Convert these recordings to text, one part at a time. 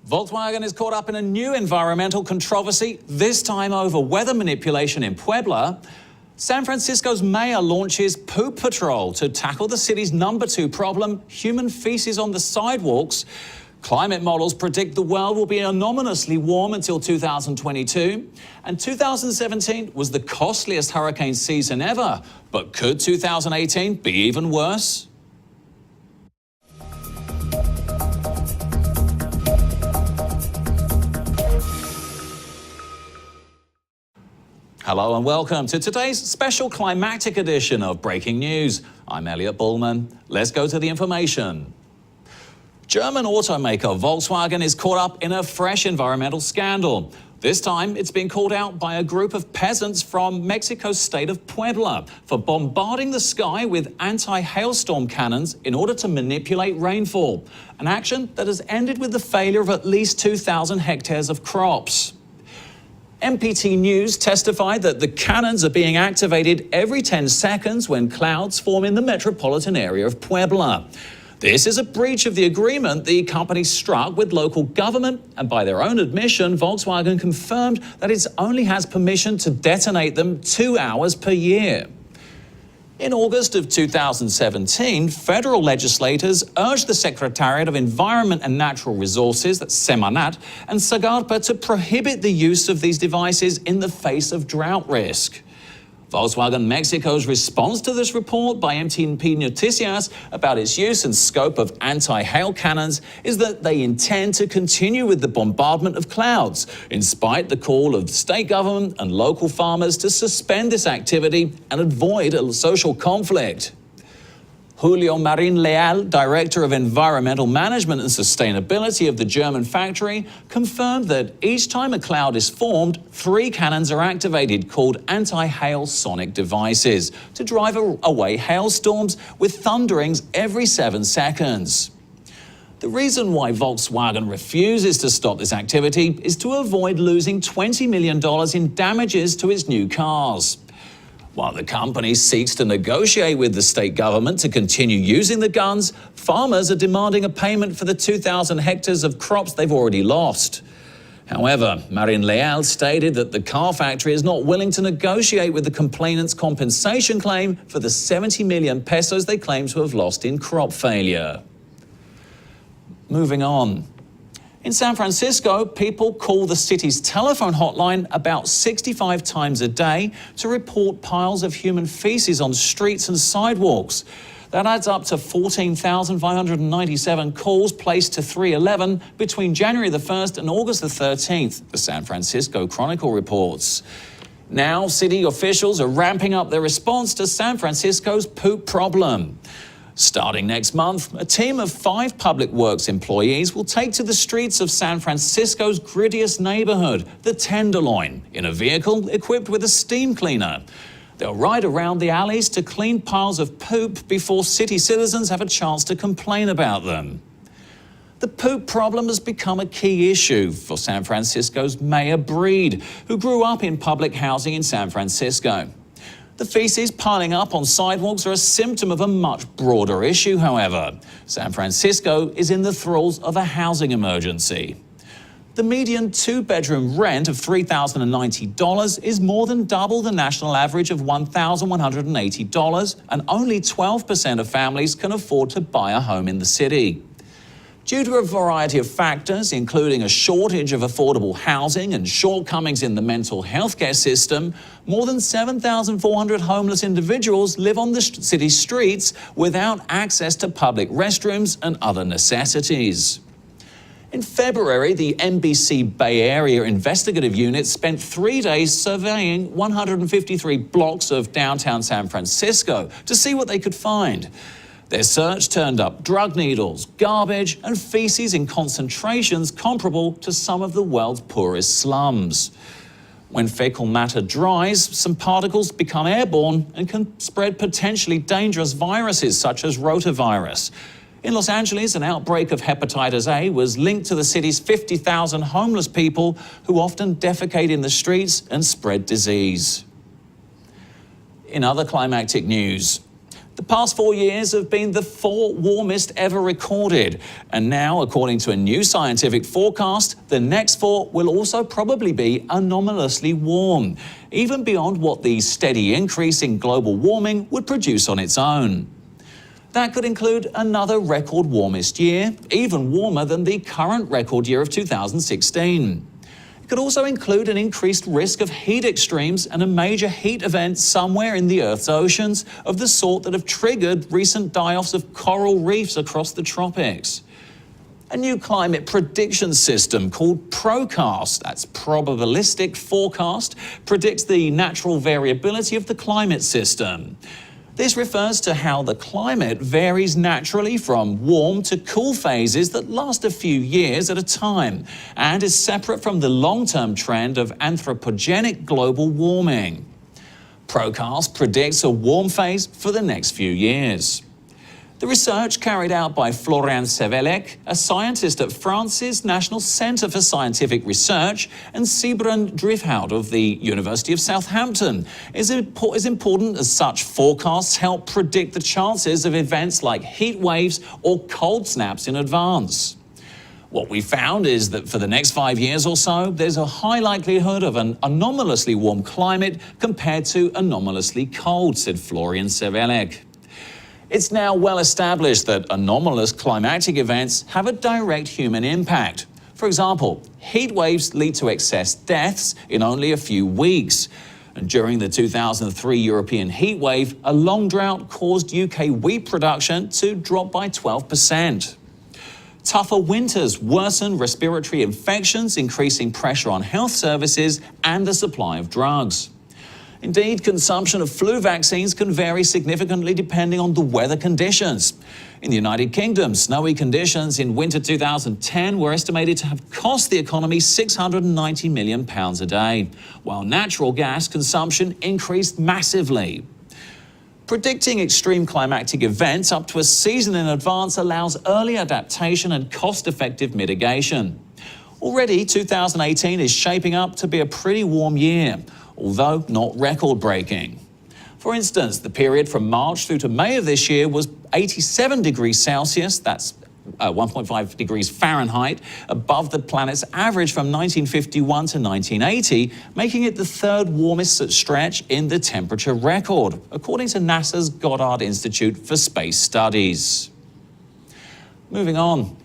Volkswagen is caught up in a new environmental controversy, this time over weather manipulation in Puebla. San Francisco's mayor launches Poop Patrol to tackle the city's #2 problem, human feces on the sidewalks. Climate models predict the world will be anomalously warm until 2022. And 2017 was the costliest hurricane season ever. But could 2018 be even worse? Hello and welcome to today's special climactic edition of Breaking News. I'm Elliot Bullman. Let's go to the information. German automaker Volkswagen is caught up in a fresh environmental scandal. This time, it's been called out by a group of peasants from Mexico's state of Puebla for bombarding the sky with anti-hailstorm cannons in order to manipulate rainfall, an action that has ended with the failure of at least 2,000 hectares of crops. MPT News testified that the cannons are being activated every 10 seconds when clouds form in the metropolitan area of Puebla. This is a breach of the agreement the company struck with local government, and by their own admission, Volkswagen confirmed that it only has permission to detonate them 2 hours per year. In August of 2017, federal legislators urged the Secretariat of Environment and Natural Resources, that's Semanat, and Sagarpa to prohibit the use of these devices in the face of drought risk. Volkswagen Mexico's response to this report by MTP Noticias about its use and scope of anti-hail cannons is that they intend to continue with the bombardment of clouds, in spite the call of the state government and local farmers to suspend this activity and avoid a social conflict. Julio Marin Leal, Director of Environmental Management and Sustainability of the German factory, confirmed that each time a cloud is formed, 3 cannons are activated called anti-hail sonic devices to drive away hailstorms with thunderings every 7 seconds. The reason why Volkswagen refuses to stop this activity is to avoid losing $20 million in damages to its new cars. While the company seeks to negotiate with the state government to continue using the guns, farmers are demanding a payment for the 2,000 hectares of crops they've already lost. However, Marin Leal stated that the car factory is not willing to negotiate with the complainant's compensation claim for the 70 million pesos they claim to have lost in crop failure. Moving on. In San Francisco, people call the city's telephone hotline about 65 times a day to report piles of human feces on streets and sidewalks. That adds up to 14,597 calls placed to 311 between January the 1st and August the 13th, the San Francisco Chronicle reports. Now, city officials are ramping up their response to San Francisco's poop problem. Starting next month, a team of 5 public works employees will take to the streets of San Francisco's grittiest neighborhood, the Tenderloin, in a vehicle equipped with a steam cleaner. They'll ride around the alleys to clean piles of poop before city citizens have a chance to complain about them. The poop problem has become a key issue for San Francisco's Mayor Breed, who grew up in public housing in San Francisco. The feces piling up on sidewalks are a symptom of a much broader issue, however. San Francisco is in the throes of a housing emergency. The median 2-bedroom rent of $3,090 is more than double the national average of $1,180, and only 12% of families can afford to buy a home in the city. Due to a variety of factors, including a shortage of affordable housing and shortcomings in the mental health care system, more than 7,400 homeless individuals live on the city's streets without access to public restrooms and other necessities. In February, the NBC Bay Area Investigative Unit spent 3 days surveying 153 blocks of downtown San Francisco to see what they could find. Their search turned up drug needles, garbage, and feces in concentrations comparable to some of the world's poorest slums. When fecal matter dries, some particles become airborne and can spread potentially dangerous viruses such as rotavirus. In Los Angeles, an outbreak of hepatitis A was linked to the city's 50,000 homeless people who often defecate in the streets and spread disease. In other climactic news, The past 4 years have been the 4 warmest ever recorded. And now, according to a new scientific forecast, the next 4 will also probably be anomalously warm, even beyond what the steady increase in global warming would produce on its own. That could include another record warmest year, even warmer than the current record year of 2016. It could also include an increased risk of heat extremes and a major heat event somewhere in the Earth's oceans of the sort that have triggered recent die-offs of coral reefs across the tropics. A new climate prediction system called PROCAST, that's probabilistic forecast, predicts the natural variability of the climate system. This refers to how the climate varies naturally from warm to cool phases that last a few years at a time and is separate from the long-term trend of anthropogenic global warming. PROCAST predicts a warm phase for the next few years. The research carried out by Florian Sevelec, a scientist at France's National Centre for Scientific Research, and Sybren Drifhout of the University of Southampton, is important as such forecasts help predict the chances of events like heat waves or cold snaps in advance. What we found is that for the next 5 years or so, there's a high likelihood of an anomalously warm climate compared to anomalously cold, said Florian Sevelec. It's now well established that anomalous climatic events have a direct human impact. For example, heat waves lead to excess deaths in only a few weeks. And during the 2003 European heat wave, a long drought caused UK wheat production to drop by 12%. Tougher winters worsen respiratory infections, increasing pressure on health services and the supply of drugs. Indeed, consumption of flu vaccines can vary significantly depending on the weather conditions. In the United Kingdom, snowy conditions in winter 2010 were estimated to have cost the economy £690 million a day, while natural gas consumption increased massively. Predicting extreme climatic events up to a season in advance allows early adaptation and cost-effective mitigation. Already, 2018 is shaping up to be a pretty warm year, although not record-breaking. For instance, the period from March through to May of this year was 87 degrees Celsius, that's 1.5 degrees Fahrenheit, above the planet's average from 1951 to 1980, making it the 3rd warmest stretch in the temperature record, according to NASA's Goddard Institute for Space Studies. Moving on.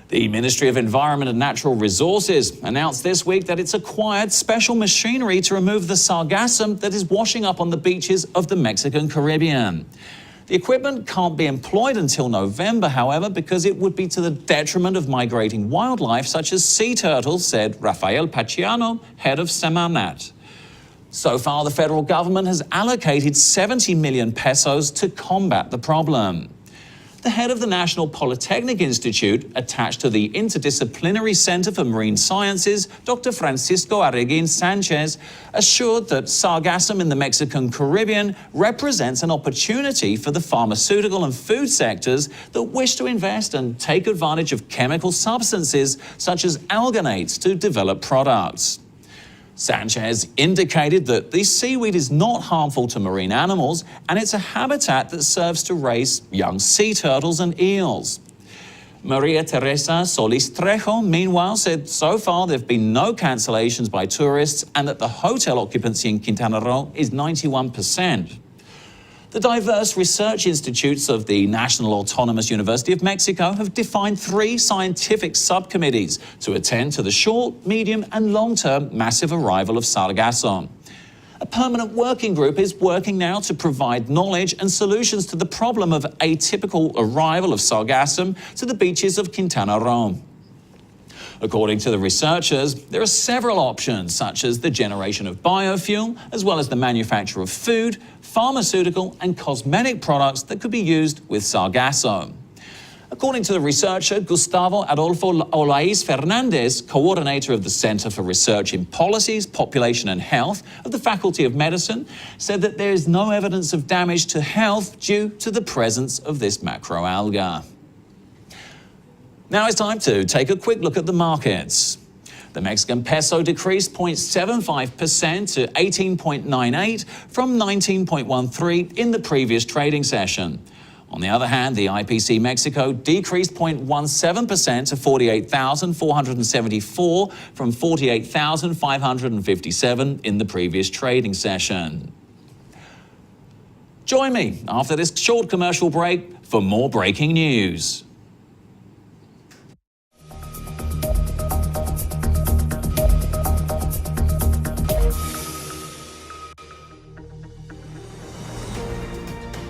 The Ministry of Environment and Natural Resources announced this week that it's acquired special machinery to remove the sargassum that is washing up on the beaches of the Mexican Caribbean. The equipment can't be employed until November, however, because it would be to the detriment of migrating wildlife such as sea turtles, said Rafael Paciano, head of Semarnat. So far, the federal government has allocated 70 million pesos to combat the problem. The head of the National Polytechnic Institute, attached to the Interdisciplinary Center for Marine Sciences, Dr. Francisco Arreguin Sanchez, assured that sargassum in the Mexican Caribbean represents an opportunity for the pharmaceutical and food sectors that wish to invest and take advantage of chemical substances such as alganates to develop products. Sanchez indicated that the seaweed is not harmful to marine animals and it's a habitat that serves to raise young sea turtles and eels. Maria Teresa Solis Trejo, meanwhile, said so far there have been no cancellations by tourists and that the hotel occupancy in Quintana Roo is 91%. The diverse research institutes of the National Autonomous University of Mexico have defined 3 scientific subcommittees to attend to the short, medium and long-term massive arrival of sargassum. A permanent working group is working now to provide knowledge and solutions to the problem of atypical arrival of sargassum to the beaches of Quintana Roo. According to the researchers, there are several options, such as the generation of biofuel, as well as the manufacture of food, pharmaceutical and cosmetic products that could be used with sargassum. According to the researcher Gustavo Adolfo Olaiz Fernandez, coordinator of the Center for Research in Policies, Population and Health of the Faculty of Medicine, said that there is no evidence of damage to health due to the presence of this macroalga. Now it's time to take a quick look at the markets. The Mexican peso decreased 0.75% to 18.98 from 19.13 in the previous trading session. On the other hand, the IPC Mexico decreased 0.17% to 48,474 from 48,557 in the previous trading session. Join me after this short commercial break for more breaking news.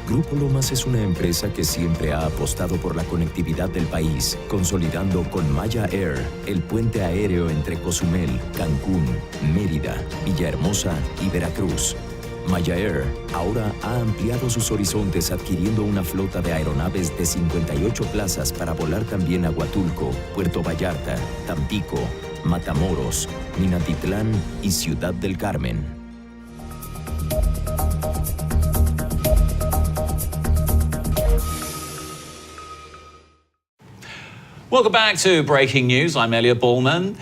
Grupo Lomas es una empresa que siempre ha apostado por la conectividad del país, consolidando con Maya Air el puente aéreo entre Cozumel, Cancún, Mérida, Villahermosa y Veracruz. Maya Air ahora ha ampliado sus horizontes adquiriendo una flota de aeronaves de 58 plazas para volar también a Huatulco, Puerto Vallarta, Tampico, Matamoros, Minatitlán y Ciudad del Carmen. Welcome back to Breaking News. I'm Elliot Bullman.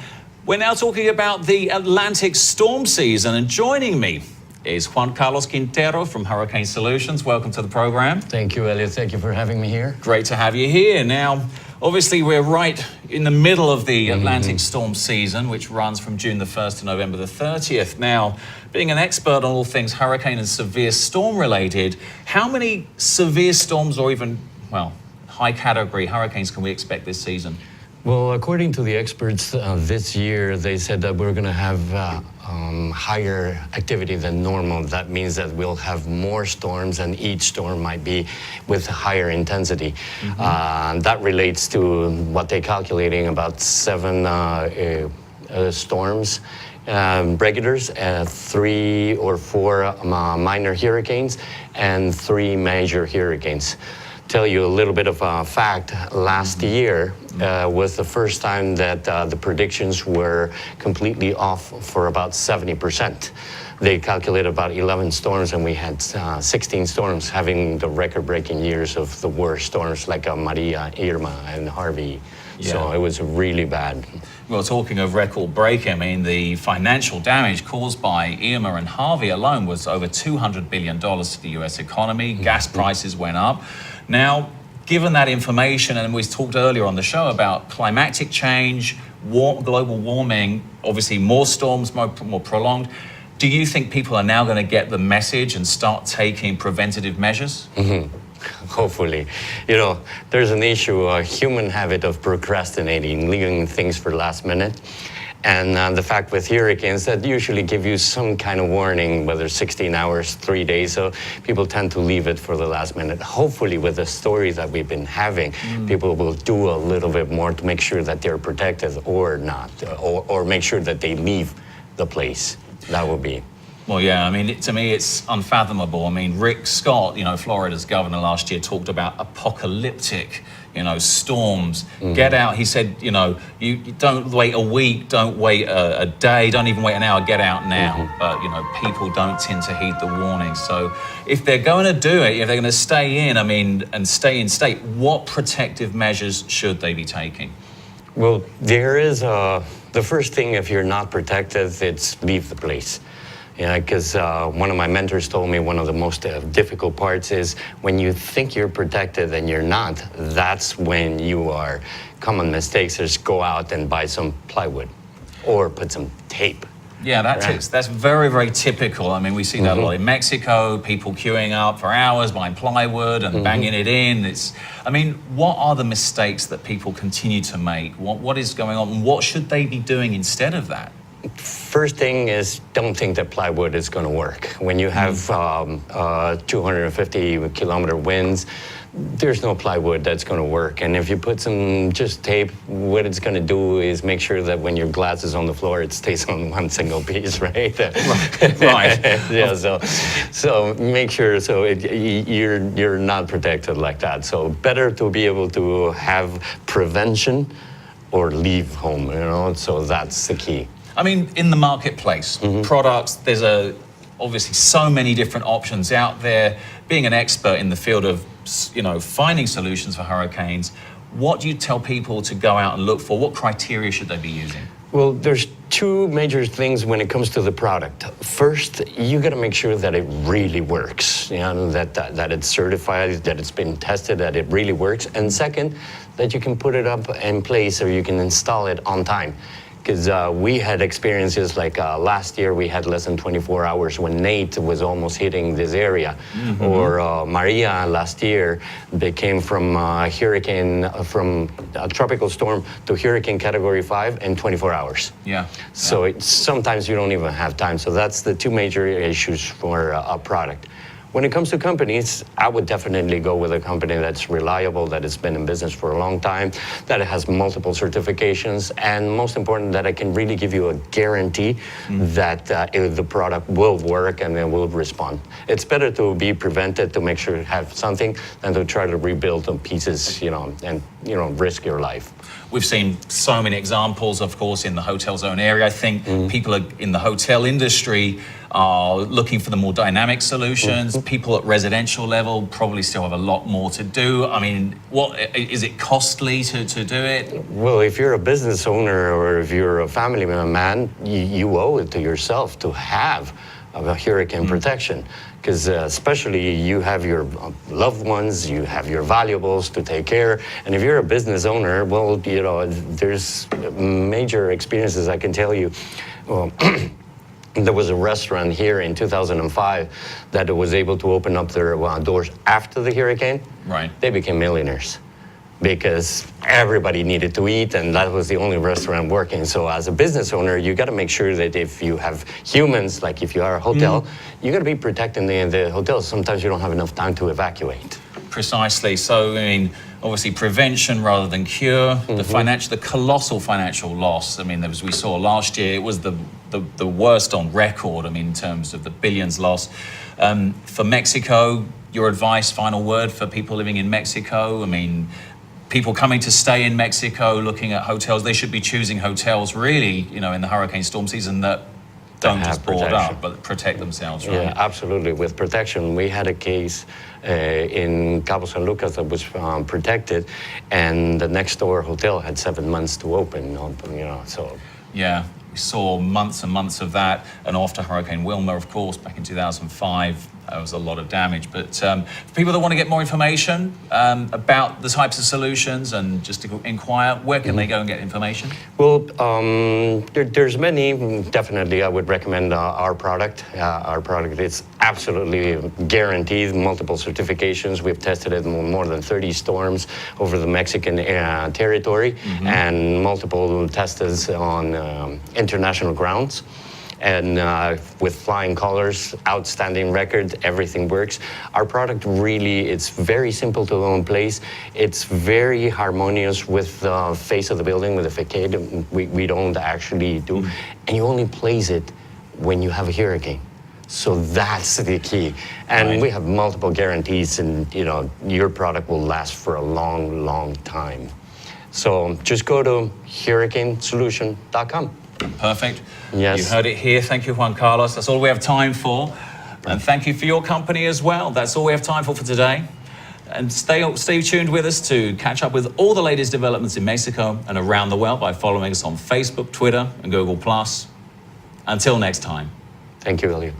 We're now talking about the Atlantic storm season, and joining me is Juan Carlos Quintero from Hurricane Solutions. Welcome to the program. Thank you, Elliot. Thank you for having me here. Great to have you here. Now, obviously, we're right in the middle of the Atlantic storm season, which runs from June the 1st to November the 30th. Now, being an expert on all things hurricane and severe storm related, how many severe storms or even, well, high category hurricanes can we expect this season? Well, according to the experts this year, they said that we're going to have higher activity than normal. That means that we'll have more storms, and each storm might be with higher intensity. That relates to what they're calculating, about 7 storms, regulars, 3 or 4 minor hurricanes, and 3 major hurricanes. Tell you a little bit of a fact. Last year was the first time that the predictions were completely off for about 70%. They calculated about 11 storms, and we had 16 storms, having the record-breaking years of the worst storms like Maria, Irma, and Harvey. Yeah. So it was really bad. Well, talking of record-breaking, I mean, the financial damage caused by Irma and Harvey alone was over $200 billion to the U.S. economy. Gas prices went up. Now, given that information, and we talked earlier on the show about climatic change, global warming, obviously more storms, more prolonged, do you think people are now going to get the message and start taking preventative measures? Hopefully. You know, there's an issue, a human habit of procrastinating, leaving things for last minute. And the fact with hurricanes that usually give you some kind of warning, whether 16 hours, 3 days, so people tend to leave it for the last minute. Hopefully with the stories that we've been having, people will do a little bit more to make sure that they're protected or not, or make sure that they leave the place. That would be. Well, yeah, I mean, to me, it's unfathomable. I mean, Rick Scott, you know, Florida's governor last year, talked about apocalyptic, you know, storms. Get out. He said, you know, you don't wait a week, don't wait a day, don't even wait an hour, get out now. But, you know, people don't tend to heed the warnings. So if they're going to do it, if they're going to stay in, I mean, and stay in state, what protective measures should they be taking? Well, there is the first thing, if you're not protected, it's leave the place. Yeah, because one of my mentors told me one of the most difficult parts is when you think you're protected and you're not, that's when you are. Common mistakes is go out and buy some plywood or put some tape. Yeah, that's very, very typical. I mean, we see that a lot in Mexico, people queuing up for hours, buying plywood and banging it in. I mean, what are the mistakes that people continue to make? What is going on? What should they be doing instead of that? First thing is, don't think that plywood is going to work. When you have 250-kilometer winds, there's no plywood that's going to work. And if you put some just tape, what it's going to do is make sure that when your glass is on the floor, it stays on one single piece, right? Right. Yeah. So make sure you're not protected like that. So better to be able to have prevention or leave home. You know. So that's the key. I mean, in the marketplace, products, there's obviously so many different options out there. Being an expert in the field of, you know, finding solutions for hurricanes, what do you tell people to go out and look for? What criteria should they be using? Well, there's two major things when it comes to the product. First, you got to make sure that it really works, you know, that it's certified, that it's been tested, that it really works. And second, that you can put it up in place or you can install it on time. Because we had experiences like last year we had less than 24 hours when Nate was almost hitting this area. Or Maria last year, they came from hurricane, from a tropical storm to hurricane category 5 in 24 hours. Yeah. So sometimes you don't even have time. So that's the two major issues for a product. When it comes to companies, I would definitely go with a company that's reliable, that has been in business for a long time, that has multiple certifications, and most important, that I can really give you a guarantee that the product will work and it will respond. It's better to be prevented, to make sure you have something, than to try to rebuild on pieces, you know, and risk your life. We've seen so many examples, of course, in the hotel zone area. I think people in the hotel industry are looking for the more dynamic solutions. People at residential level probably still have a lot more to do. I mean, what is it costly to do it? Well, if you're a business owner or if you're a family man, you owe it to yourself to have a hurricane protection. Because especially you have your loved ones, you have your valuables to take care. And if you're a business owner, well, you know, there's major experiences I can tell you. Well, there was a restaurant here in 2005 that was able to open up their doors after the hurricane. Right. They became millionaires because everybody needed to eat and that was the only restaurant working. So as a business owner, you got to make sure that if you have humans, like if you are a hotel, you got to be protecting the hotels. Sometimes you don't have enough time to evacuate. Precisely. So, I mean, obviously prevention rather than cure. The colossal financial loss. I mean, as we saw last year, it was the worst on record. I mean, in terms of the billions lost. For Mexico, your advice, final word for people living in Mexico. I mean, people coming to stay in Mexico, looking at hotels, they should be choosing hotels really, you know, in the hurricane storm season that don't just board up, but protect themselves, right? Yeah, absolutely. With protection, we had a case in Cabo San Lucas that was protected, and the next door hotel had 7 months to open, you know, so. Yeah, we saw months and months of that, and after Hurricane Wilma, of course, back in 2005, there was a lot of damage. But for people that want to get more information about the types of solutions and just to inquire, where can they go and get information? Well, there's many. Definitely, I would recommend our product. Our product is absolutely guaranteed, multiple certifications. We've tested it in more than 30 storms over the Mexican territory and multiple tests on international grounds. And with flying colors, outstanding record, everything works. Our product really, it's very simple to own place. It's very harmonious with the face of the building, with the facade. We don't actually do. And you only place it when you have a hurricane. So that's the key. And we have multiple guarantees, and you know, your product will last for a long, long time. So just go to hurricanesolution.com. Perfect. Yes. You heard it here. Thank you, Juan Carlos. That's all we have time for. And thank you for your company as well. That's all we have time for today. And stay tuned with us to catch up with all the latest developments in Mexico and around the world by following us on Facebook, Twitter, and Google+. Until next time. Thank you, Elliot.